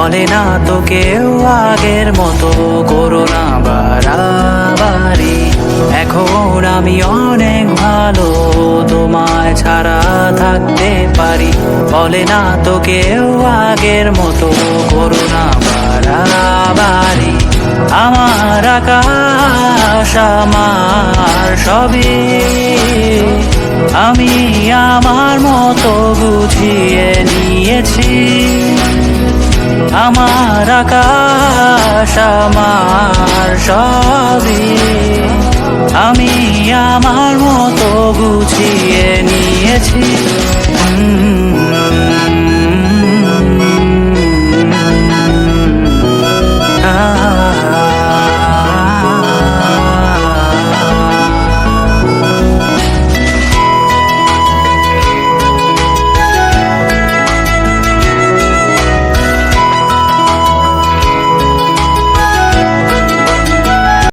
বলে না তো কেউ আগের মতো করো না বাড়াবাড়ি। এখন আমি অনেক ভালো, তোমায় ছাড়া থাকতে পারি। বলে না তো কেউ আগের মতো করো না বাড়াবাড়ি। আমার আকাশ আমার সবই, আমি আমার মতো বুঝিয়ে নিয়েছি। আমার আকাশ আমার সবই, আমি আমার মতো বুঝিয়ে নিয়েছি।